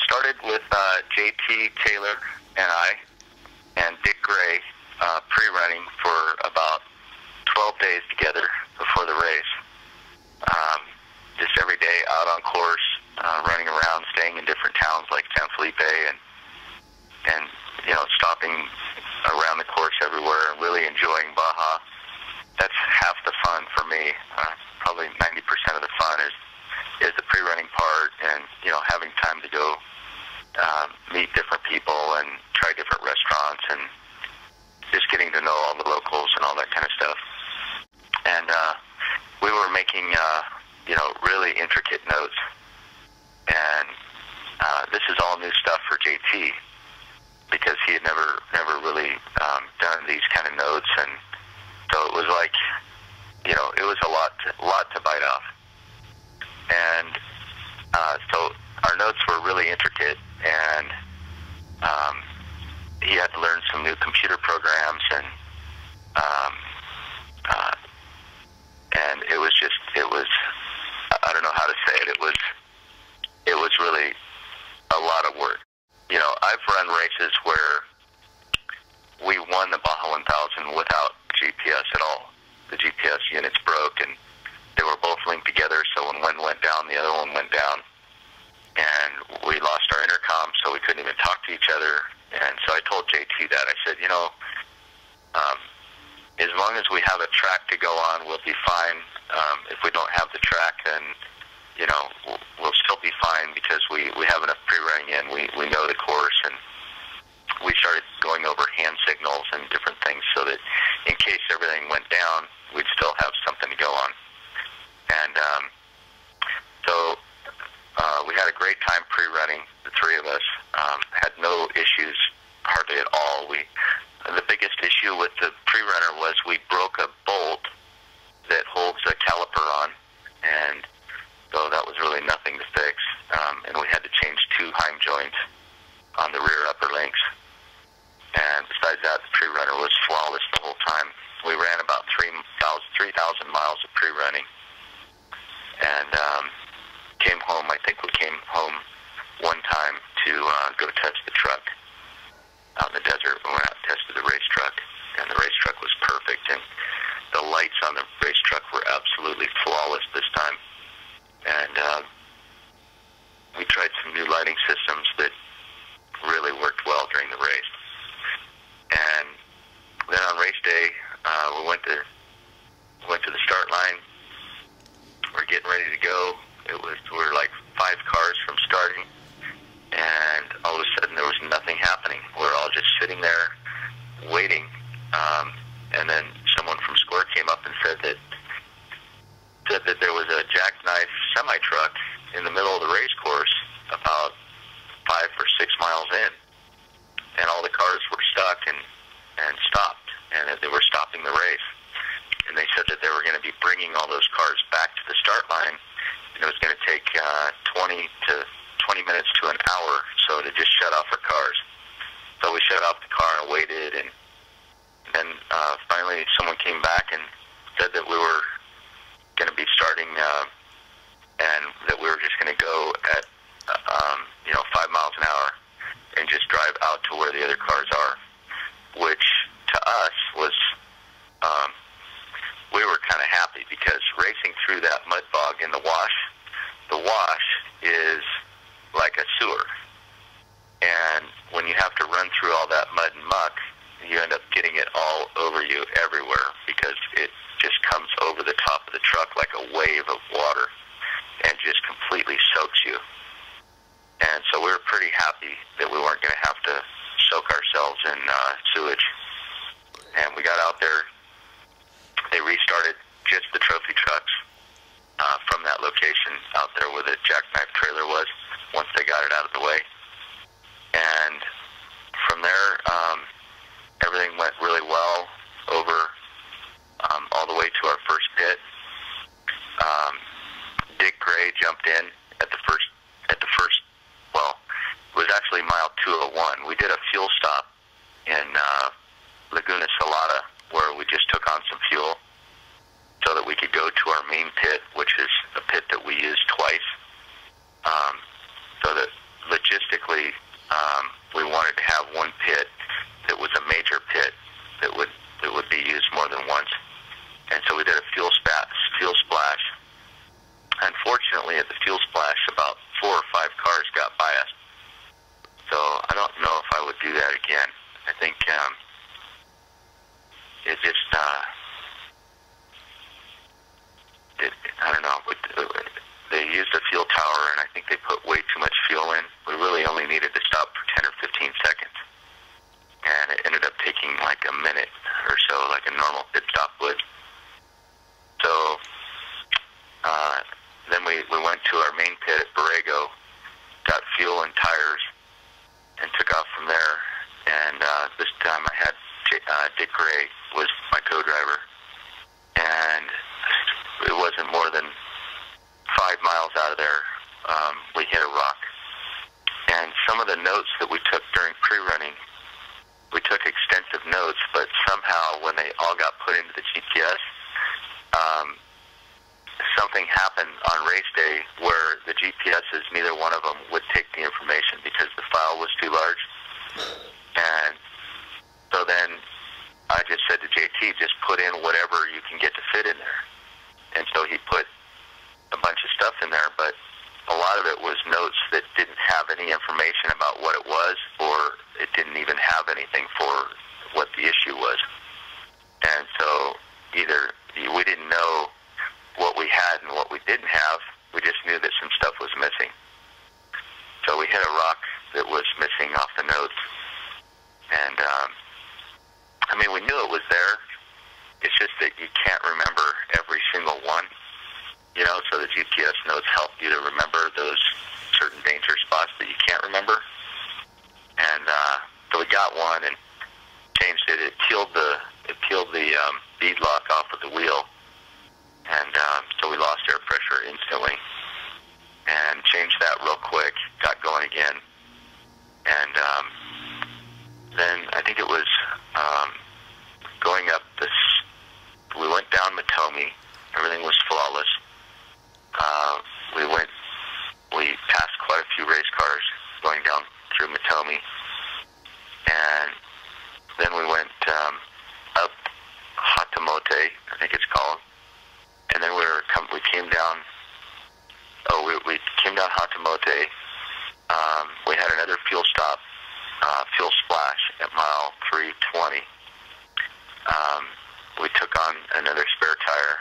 started with JT Taylor and I and Dick Gray pre-running for about 12 days together before the race. Just every day out on course, running around, staying in different towns like San Felipe and stopping around the course everywhere and really enjoying Baja. That's half the fun for me. Probably 90% of the fun is the pre-running part and, having time to go meet different people and try different restaurants and just getting to know all the locals and all that kind of stuff. And we were making, really intricate notes. And this is all new stuff for JT because he had never really done these kind of notes. And so it was like, it was a lot to bite off. And so our notes were really intricate, and he had to learn some new computer programs, and it was I don't know how to say it. It was really a lot of work. I've run races where we won the Baja 1000 without GPS at all. The GPS units broke, and they were both linked together, so when one went down, the other one went down. And we lost our intercom, so we couldn't even talk to each other. And so I told JT that. I said, as long as we have a track to go on, we'll be fine. If we don't have the track, then, we'll still be fine because we have enough pre-running in. We know the course, and we started going over hand signals and different things so that in case everything went down, we'd still have something to go on. And so we had a great time pre-running, the three of us. Had no issues hardly at all. The biggest issue with the pre-runner was we broke a bolt that holds a caliper on, and so that was really nothing to fix. And we had to change 2 heim joints on the rear upper links. And besides that, the pre-runner was flawless the whole time. We ran about 3,000 miles of pre-running, and came home. I think we came home one time to go test the truck out in the desert. We went out and tested the race truck, and the race truck was perfect, and the lights on the race truck were absolutely flawless this time. And we tried some new lighting systems that really worked well during the race. And then on race day, we went to the start line. We're getting ready to go. We're like 5 cars from starting, and all of a sudden there was nothing happening. We're all just sitting there waiting, and then someone from Score came up and said that there was a jackknife semi-truck in the middle of the race course about 5 or 6 miles in, and all the cars were stuck and stopped, and that they were stopping the race. And they said that they were going to be bringing all those cars back to the start line, and it was going to take 20 minutes to an hour, so to just shut off our cars. So we shut off the car and waited, and then finally someone came back and said that we were going to be starting, and that we were just going to go at 5 miles an hour and just drive out to where the other cars are, which to us was we were kind of happy because racing through that mud bog in the wash is like a sewer. And when you have to run through all that mud and muck, you end up getting it all over you everywhere because it just comes over the top of the truck like a wave of water and just completely soaks you. And so we were pretty happy that we weren't going to have to soak ourselves in sewage. And we got out there. They restarted just the trophy trucks from that location out there where the jackknife trailer was once they got it out of the way. And from there, everything went really well over all the way to our first pit. Dick Gray jumped in at the first, well, it was actually mile 201. We did a fuel stop in Laguna Salada where we just took on some fuel so that we could go to our main pit, which is a pit that we used twice. So that logistically have one pit that was a major pit that would be used more than once. And so we did a fuel splash. Unfortunately, at the fuel splash, about 4 or 5 cars got by us. So I don't know if I would do that again. I think it just, I don't know. They used a fuel tower, and I think they put way too much fuel in. We really only needed to stop for 10 or 15 seconds. And it ended up taking like a minute or so, like a normal pit stop would. So then we went to our main pit at Borrego, got fuel and tires, and took off from there. And this time I had Dick Gray was my co-driver. And it wasn't more than 5 miles out of there, we hit a rock. And some of the notes that we took during pre-running, we took extensive notes, but somehow when they all got put into the GPS, something happened on race day where the GPSs, neither one of them would take the information because the file was too large. And so then I just said to JT, just put in whatever you can get to fit in there. And so he put a bunch of stuff in there, but a lot of it was notes that didn't have any information about what it was, or it didn't even have anything for what the issue was. And so either we didn't know what we had and what we didn't have, we just knew that some stuff was missing. So we hit a rock that was missing off the notes. And, I mean, we knew it was there. It's just that you can't remember every single one. You know, so the GPS notes help you to remember those certain danger spots that you can't remember. And so we got one and changed it. It peeled the bead lock off of the wheel, and so we lost air pressure instantly. And changed that real quick. Got going again, and then I think it was going up this. We went down Matomi. Everything was flawless. We passed quite a few race cars going down through Matomi, and then we went up Hatamote, I think it's called, and then we came down. We came down Hatamote. We had another fuel stop, fuel splash at mile 320. We took on another spare tire.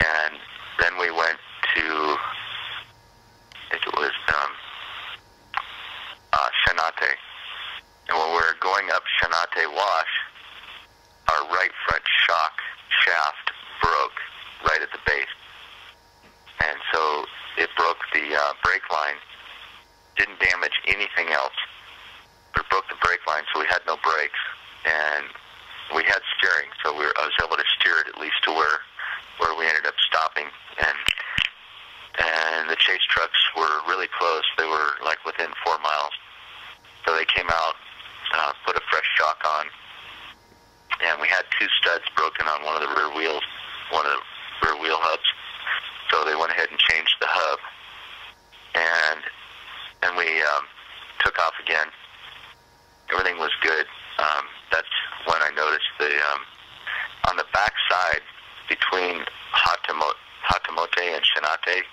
And then we went to, I think it was Shanate. And when we were going up Shanate Wash, our right front shock shaft broke right at the base. And so it broke the brake line. Didn't damage anything else, but it broke the brake line, so we had no brakes. And we had steering, so I was able to steer it at least to where we ended up stopping, and the chase trucks were really close. They were like within 4 miles. So they came out, put a fresh shock on, and we had 2 studs broken on one of the rear wheels, one of the rear wheel hubs. So they went ahead and changed the hub, and then we took off again. Everything was good. That's when I noticed on the back side between Hatamote and Shanate,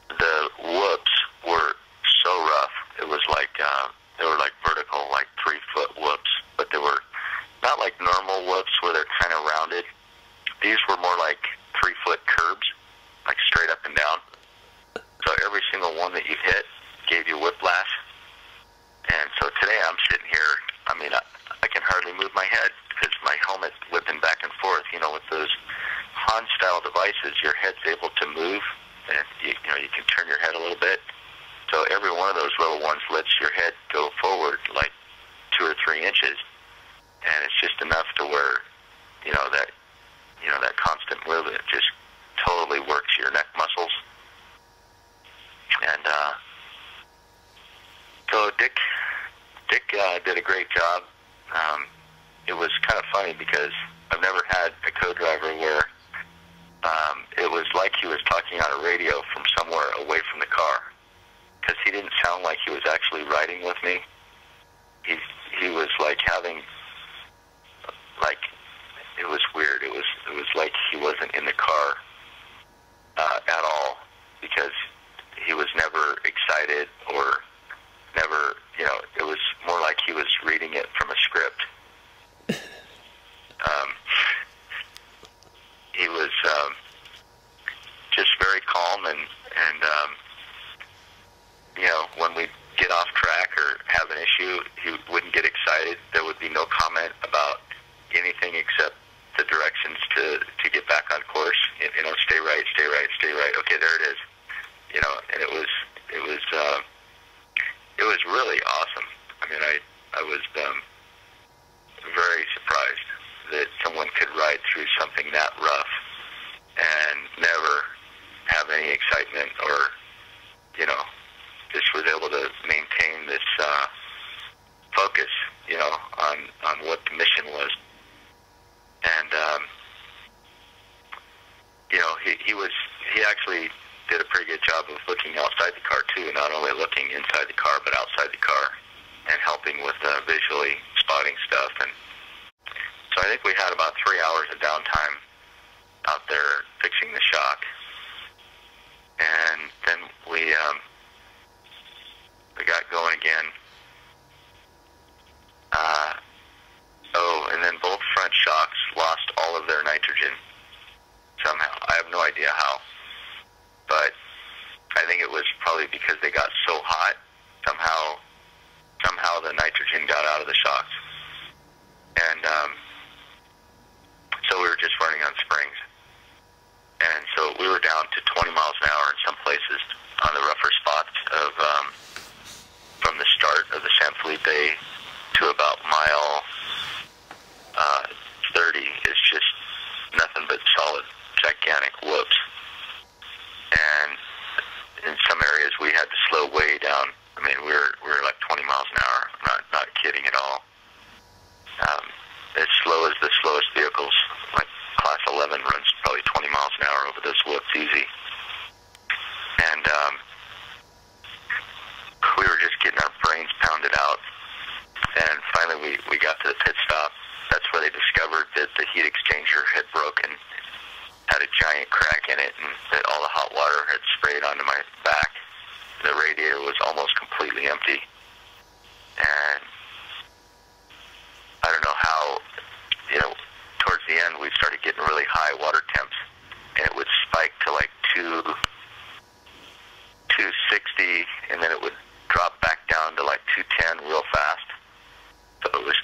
the whoops were so rough. It was like they were like vertical, like 3-foot whoops, but they were not like normal whoops where they're kind of rounded. These were more like 3-foot curbs, like straight up and down. So every single one that you hit gave you whiplash. And so today I'm sitting here, I mean, I can hardly move my head because my helmet's whipping back and forth. You know, with those Han-style devices, your head's able to move, and you can turn your head a little bit. So every one of those little ones lets your head go forward like 2 or 3 inches, and it's just enough to where, that constant movement just totally works your neck muscles. And so Dick did a great job. It was kind of funny because I've never had a co-driver where it was like he was talking on a radio from somewhere away from the car, because he didn't sound like he was actually riding with me. he he was like having, like, it was weird. It was like he wasn't in the car at all, because he was never excited or never, it was more like he was reading it from a script. He was just very calm, and when we get off track or have an issue, he wouldn't get excited. There would be no comment about anything except the directions to get back on course. Stay right, stay right, stay right. Okay, there it is. And it was really awesome. I mean, I was very surprised that someone could ride through something that rough and never have any excitement, or just was able to maintain this focus, on what the mission was. And he actually did a pretty good job of looking outside the car too, not only looking inside the car but outside the car, and helping with visually spotting stuff. And so I think we had about 3 hours of downtime out there fixing the shock, and then we got going again. And then both front shocks lost all of their nitrogen somehow. I have no idea how, but I think it was probably because they got so hot. Somehow the nitrogen got out of the shocks, and so we were just running on springs. And so we were down to 20 miles an hour in some places on the rougher spots of from the start of the San Felipe to about mile 30 is just nothing but solid, gigantic whoops. And in some areas we had to slow way down. I mean, we were like 20 miles an hour. I'm not kidding at all. As slow as the slowest vehicles, like Class 11 runs probably 20 miles an hour over this whoops easy. And we were just getting our brains pounded out. And finally we got to the pit stop. That's where they discovered that the heat exchanger had broken, had a giant crack in it, and that all the hot water had sprayed onto my back. The radiator was almost completely empty. And I don't know how, towards the end we started getting really high water temps, and it would spike to like 260, and then it would drop back down to like 210 real fast. So it was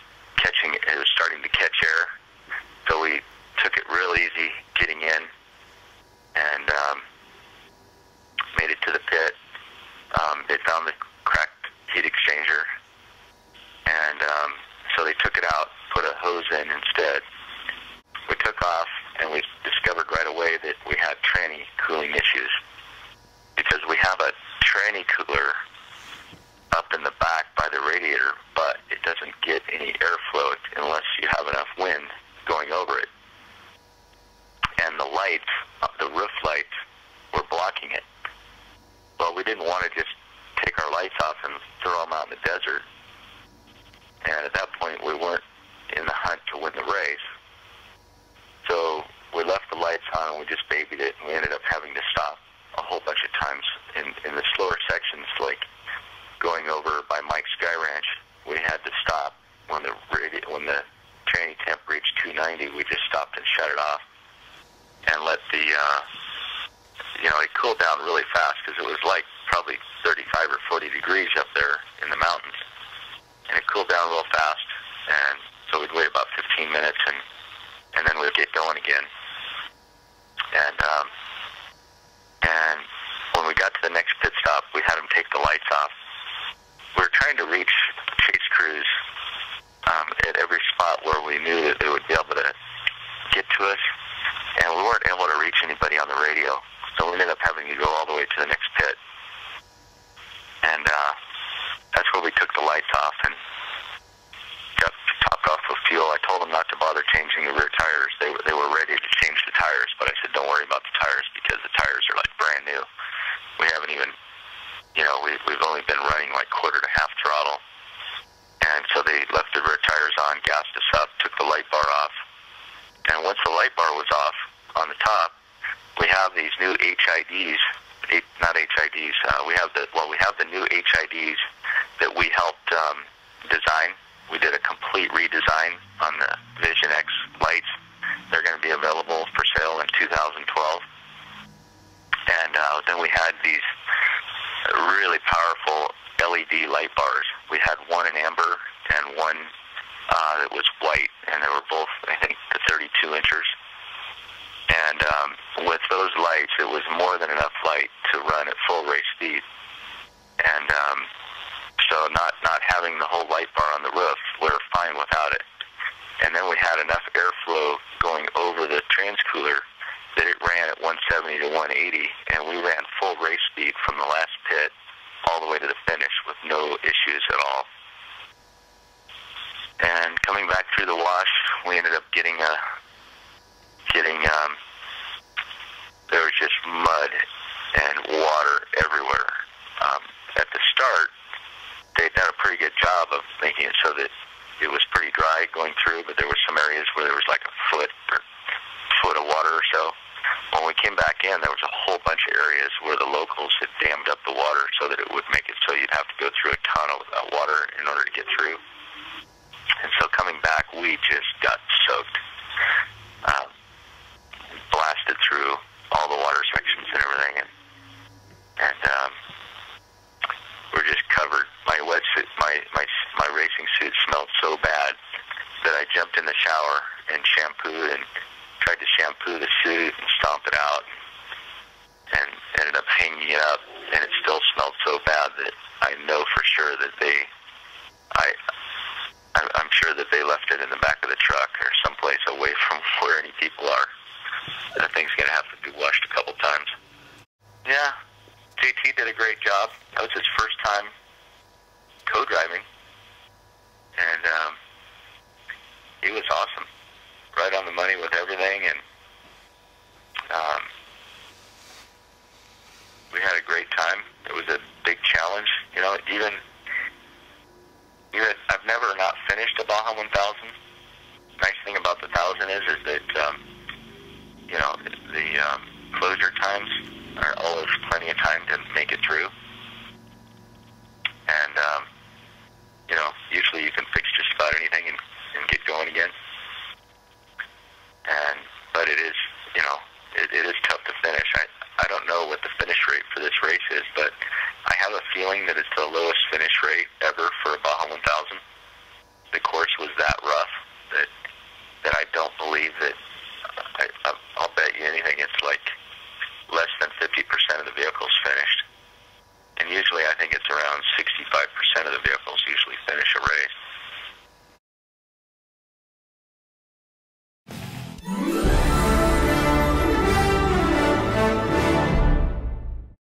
starting to catch air. So we took it real easy getting in, and made it to the pit. They found the cracked heat exchanger, and so they took it out, put a hose in instead. We took off, and we discovered right away that we had tranny cooling issues, because we have a tranny cooler up in the back by the radiator, but it doesn't get any airflow unless you have enough wind going over it. And the lights, the roof lights, were blocking it. Well, we didn't want to just take our lights off and throw them out in the desert. And at that point, we weren't in the hunt to win the race. So we left the lights on, and we just babied it, and we ended up having to stop a whole bunch of times in the slower sections, like going over by Mike's Sky Ranch. We had to stop when the tranny temp reached 290. We just stopped and shut it off and let the it cooled down really fast, because it was like probably 35 or 40 degrees up there in the mountains, and it cooled down real fast. And so we'd wait about 15 minutes, and then we'd get going again. And when we got to the next pit stop, we had them take the lights off. We were trying to reach chase crews at every spot where we knew that they would be able to get to us, and we weren't able to reach anybody on the radio. So we ended up having to go all the way to the next pit. And that's where we took the lights off and got topped off with fuel. I told them not to bother changing the rear tires. They were ready to change the tires, but I said, don't worry about the tires, because the tires are like brand new. We haven't even, we've only been running like quarter to half throttle. And so they left the rear tires on, gassed us up, took the light bar off. And once the light bar was off on the top, we have these new HIDs, not HIDs, we have the new HIDs that we helped design. We did a complete redesign on the Vision X lights. They're going to be available for sale in 2012. And then we had these really powerful LED light bars. We had one in amber and one that was white, and they were both, I think, the 32 inches. And with those lights, it was more than enough light to run at full race speed. And so not having the whole light bar on the roof, we were fine without it. And then we had enough airflow going over the transcooler that it ran at 170 to 180, and we ran full race speed from the last pit all the way to the finish with no issues at all. And coming back through the wash, we ended up getting there was just mud and water everywhere. At the start, they'd done a pretty good job of making it so that it was pretty dry going through, but there were some areas where there was like a foot of water or so. When we came back in, there was a whole bunch of areas where the locals had dammed up the water so that it would make it so you'd have to go through a tunnel without water in order to get through. And so coming back, we just got soaked. Blasted through all the water sections and everything, and we're just covered. My wetsuit, my racing suit smelled so bad that I jumped in the shower and shampooed and tried to shampoo the suit and stomp it out, and ended up hanging it up, and it still smelled so bad that I know for sure that I'm sure that they left it in the back of the truck or someplace away from where any people are. That thing's going to have to be washed a couple times. Yeah, JT did a great job. That was his first time co-driving, and he was awesome. Right on the money with everything, and we had a great time. It was a big challenge. You know, even I've never not finished a Baja 1000. Nice thing about the 1000 is that you know, the closure times are always plenty of time to make it through. And, you know, usually you can fix just about anything and get going again. But it is, you know, it is tough to finish. I don't know what the finish rate for this race is, but I have a feeling that it's the lowest finish rate ever for a Baja 1000. The course was that rough that I don't believe that I'll bet you anything it's like less than 50% of the vehicles finished. And usually I think it's around 65% of the vehicles usually finish a race.